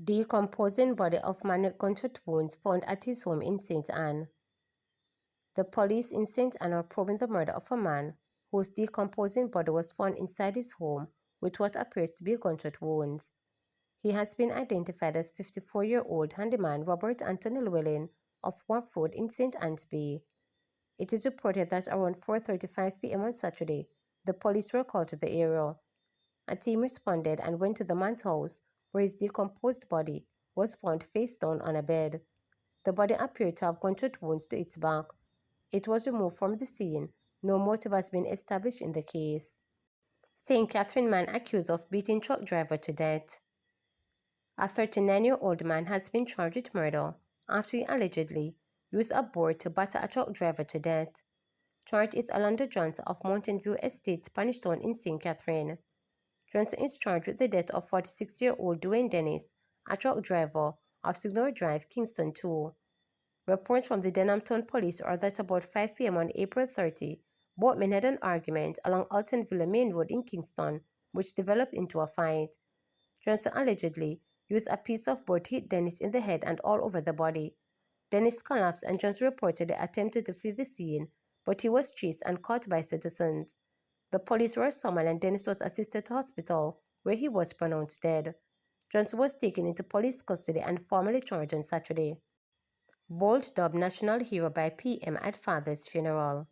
Decomposing body of man with gunshot wounds found at his home in St. Anne. The police in St. Anne are probing the murder of a man whose decomposing body was found inside his home with what appears to be gunshot wounds. He has been identified as 54-year-old handyman Robert Anthony Llewellyn of Wharf Road in St. Anne's Bay. It is reported that around 4:35 p.m. on Saturday, the police were called to the area. A team responded and went to the man's house, where his decomposed body was found face down on a bed. The body appeared to have gunshot wounds to its back. It was removed from the scene. No motive has been established in the case. St. Catherine man accused of beating truck driver to death. A 39-year-old man has been charged with murder after he allegedly used a board to batter a truck driver to death. Charged is Orlando Johnson of Mountain View Estate, Spanish Town in St. Catherine. Johnson is charged with the death of 46-year-old Dwayne Dennis, a truck driver of Signal Drive, Kingston 2. Reports from the Denhamton police are that about 5 p.m. on April 30, both men had an argument along Alton Villa Main Road in Kingston, which developed into a fight. Johnson allegedly used a piece of board to hit Dennis in the head and all over the body. Dennis collapsed and Johnson reportedly attempted to flee the scene, but he was chased and caught by citizens. The police were summoned and Dennis was assisted to hospital, where he was pronounced dead. Johnson was taken into police custody and formally charged on Saturday. Bolt dubbed national hero by PM at father's funeral.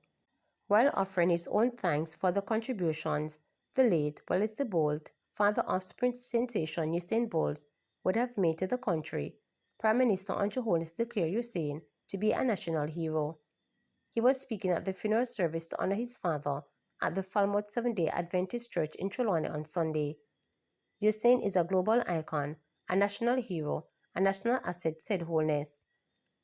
While offering his own thanks for the contributions, the late Wesley Bolt, father of sprint sensation Usain Bolt, would have made to the country, Prime Minister Andrew Holness declared Usain to be a national hero. He was speaking at the funeral service to honor his father at the Falmouth Seventh-day Adventist Church in Trelawney on Sunday. Usain is a global icon, a national hero, a national asset, said Holness.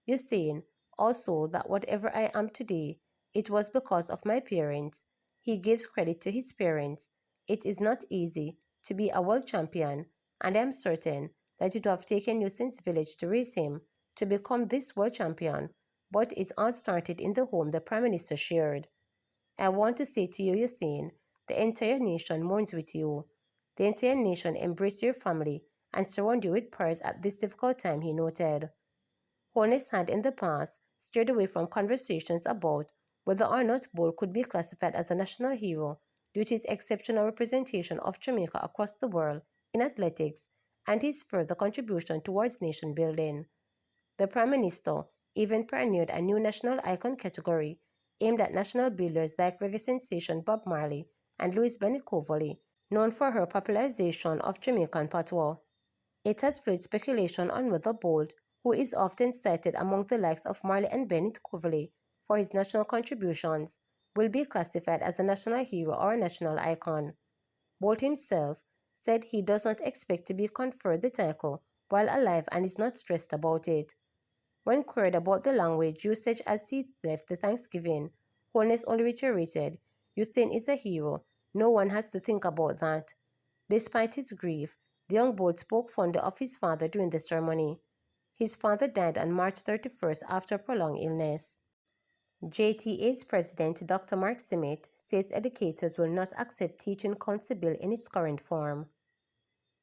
Usain also that whatever I am today, it was because of my parents. He gives credit to his parents. It is not easy to be a world champion, and I am certain that it would have taken Usain's village to raise him to become this world champion, but it all started in the home the Prime Minister shared. I want to say to you, Usain, the entire nation mourns with you. The entire nation embraced your family and surround you with prayers at this difficult time, he noted. Holness had in the past steered away from conversations about whether or not Bolt could be classified as a national hero due to his exceptional representation of Jamaica across the world in athletics and his further contribution towards nation building. The Prime Minister even pioneered a new national icon category aimed at national builders like reggae sensation Bob Marley and Louis Benny Covally, known for her popularization of Jamaican patois. It has fueled speculation on whether Bolt, who is often cited among the likes of Marley and Benny Covally for his national contributions, will be classified as a national hero or a national icon. Bolt himself said he does not expect to be conferred the title while alive and is not stressed about it. When queried about the language usage as he left the Thanksgiving, Holness only reiterated, Usain is a hero, no one has to think about that. Despite his grief, the young Bolt spoke fondly of his father during the ceremony. His father died on March 31st after prolonged illness. JTA's president, Dr. Mark Simmet, says educators will not accept Teaching Council Bill in its current form.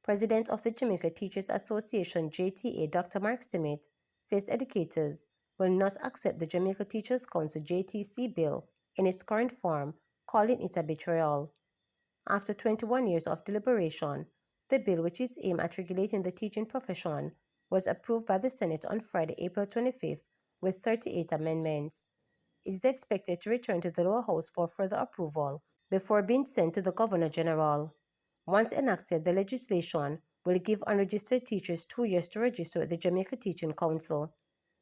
President of the Jamaica Teachers Association, JTA, Dr. Mark Simmet, says educators will not accept the Jamaica Teachers Council JTC bill in its current form, calling it a betrayal. After 21 years of deliberation, the bill, which is aimed at regulating the teaching profession, was approved by the Senate on Friday, April 25th, with 38 amendments. It is expected to return to the lower house for further approval before being sent to the Governor General. Once enacted, the legislation will give unregistered teachers 2 years to register with the Jamaica Teaching Council.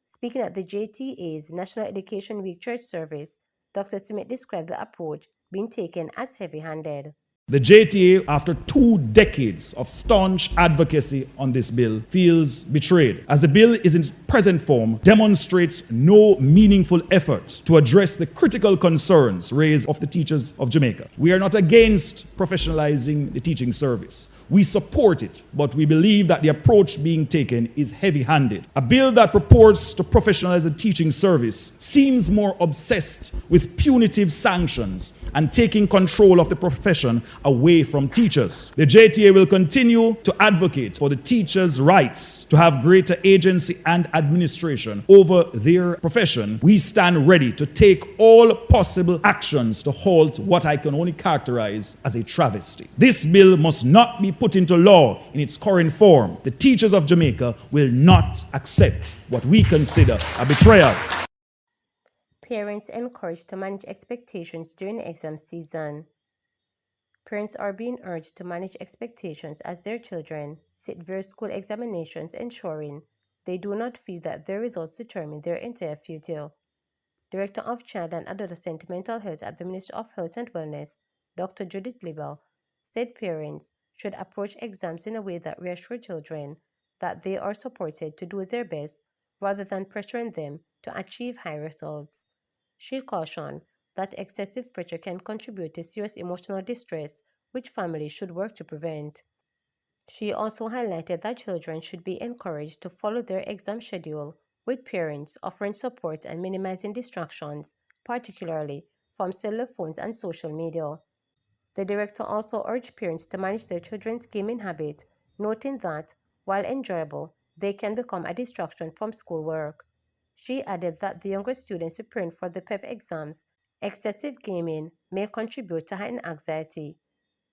Speaking at the JTA's National Education Week Church service, Dr. Simmet described the approach being taken as heavy-handed. The JTA, after 2 decades of staunch advocacy on this bill, feels betrayed, as the bill in its present form demonstrates no meaningful effort to address the critical concerns raised of the teachers of Jamaica. We are not against professionalizing the teaching service. We support it, but we believe that the approach being taken is heavy-handed. A bill that purports to professionalize the teaching service seems more obsessed with punitive sanctions and taking control of the profession away from teachers. The JTA will continue to advocate for the teachers' rights to have greater agency and administration over their profession. We stand ready to take all possible actions to halt what I can only characterize as a travesty. This bill must not be put into law in its current form. The teachers of Jamaica will not accept what we consider a betrayal. Parents encouraged to manage expectations during exam season. Parents are being urged to manage expectations as their children sit various school examinations, ensuring they do not feel that their results determine their entire future. Director of Child and Adolescent Mental Health at the Ministry of Health and Wellness, Dr. Judith Lieber, said parents should approach exams in a way that reassures children that they are supported to do their best rather than pressuring them to achieve high results. She cautioned that excessive pressure can contribute to serious emotional distress, which families should work to prevent. She also highlighted that children should be encouraged to follow their exam schedule, with parents offering support and minimizing distractions, particularly from cellular phones and social media. The director also urged parents to manage their children's gaming habit, noting that, while enjoyable, they can become a distraction from schoolwork. She added that the younger students preparing for the PEP exams, excessive gaming may contribute to heightened anxiety.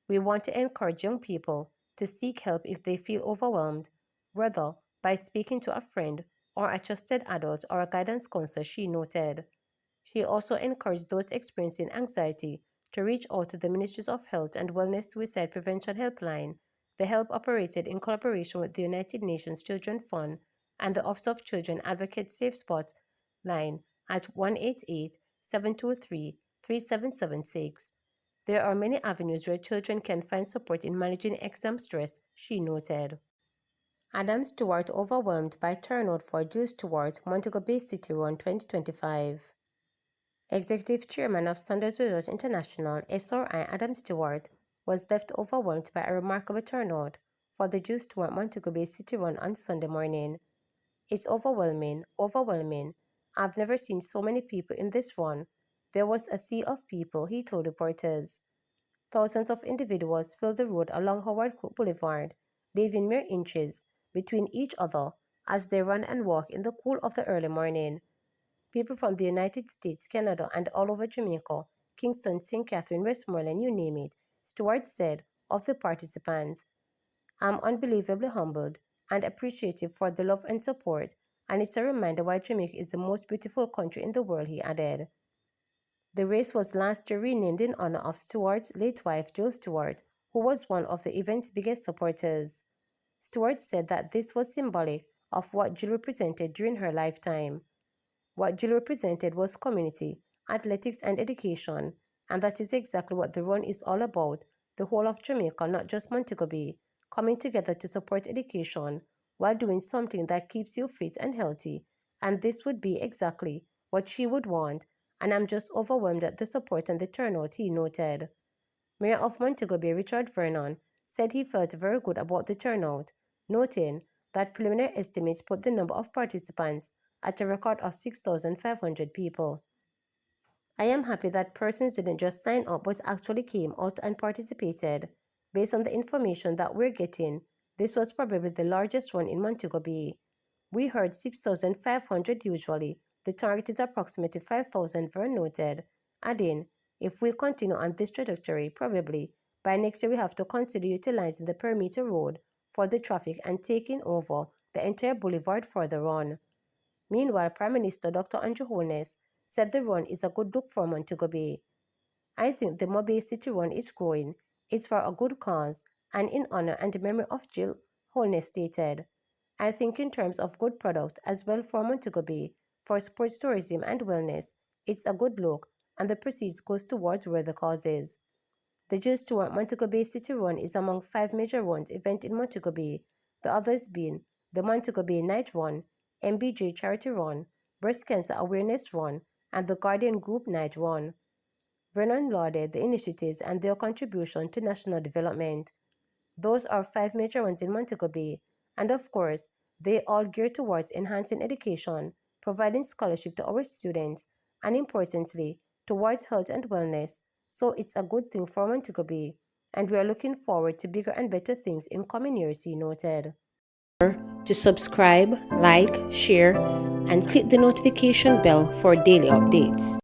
We want to encourage young people to seek help if they feel overwhelmed, whether by speaking to a friend or a trusted adult or a guidance counselor, she noted. She also encouraged those experiencing anxiety to reach out to the Ministries of Health and Wellness Suicide Prevention Helpline. The help operated in collaboration with the United Nations Children Fund and the Office of Children Advocate Safe Spot line at 188 723 3776. There are many avenues where children can find support in managing exam stress, she noted. Adam Stewart overwhelmed by turnout for Jill Stewart Montego Bay City Run 2025. Executive Chairman of Standards Research International, SRI Adam Stewart, was left overwhelmed by a remarkable turnout for the Jill Stewart Montego Bay City Run on Sunday morning. It's overwhelming, overwhelming. I've never seen so many people in this run. There was a sea of people, he told reporters. Thousands of individuals filled the road along Howard Cook Boulevard, leaving mere inches between each other as they ran and walked in the cool of the early morning. People from the United States, Canada, and all over Jamaica, Kingston, St. Catherine, Westmoreland, you name it, Stewart said of the participants. I'm unbelievably humbled and appreciative for the love and support, and it's a reminder why Jamaica is the most beautiful country in the world, he added. The race was last year renamed in honor of Stewart's late wife, Jill Stewart, who was one of the event's biggest supporters. Stewart said that this was symbolic of what Jill represented during her lifetime. What Jill represented was community, athletics, and education, and that is exactly what the run is all about, the whole of Jamaica, not just Montego Bay, coming together to support education while doing something that keeps you fit and healthy, and this would be exactly what she would want, and I'm just overwhelmed at the support and the turnout, he noted. Mayor of Montego Bay, Richard Vernon, said he felt very good about the turnout, noting that preliminary estimates put the number of participants at a record of 6,500 people. I am happy that persons didn't just sign up but actually came out and participated. Based on the information that we're getting, this was probably the largest run in Montego Bay. We heard 6,500 usually. The target is approximately 5,000, Vern noted, adding, if we continue on this trajectory, probably by next year we have to consider utilizing the perimeter road for the traffic and taking over the entire boulevard for the run. Meanwhile, Prime Minister Dr. Andrew Holness said the run is a good look for Montego Bay. I think the Mobay City Run is growing. It's for a good cause and in honor and memory of Jill, Holness stated. I think in terms of good product as well for Montego Bay, for sports tourism and wellness, it's a good look and the proceeds goes towards where the cause is. The Jill Stewart Montego Bay City Run is among 5 major runs events in Montego Bay, the others being the Montego Bay Night Run, MBJ Charity Run, Breast Cancer Awareness Run, and the Guardian Group Night Run. Vernon lauded the initiatives and their contribution to national development. Those are 5 major ones in Montego Bay, and of course, they all gear towards enhancing education, providing scholarship to our students, and importantly, towards health and wellness. So it's a good thing for Montego Bay, and we are looking forward to bigger and better things in coming years, he noted. To subscribe, like, share, and click the notification bell for daily updates.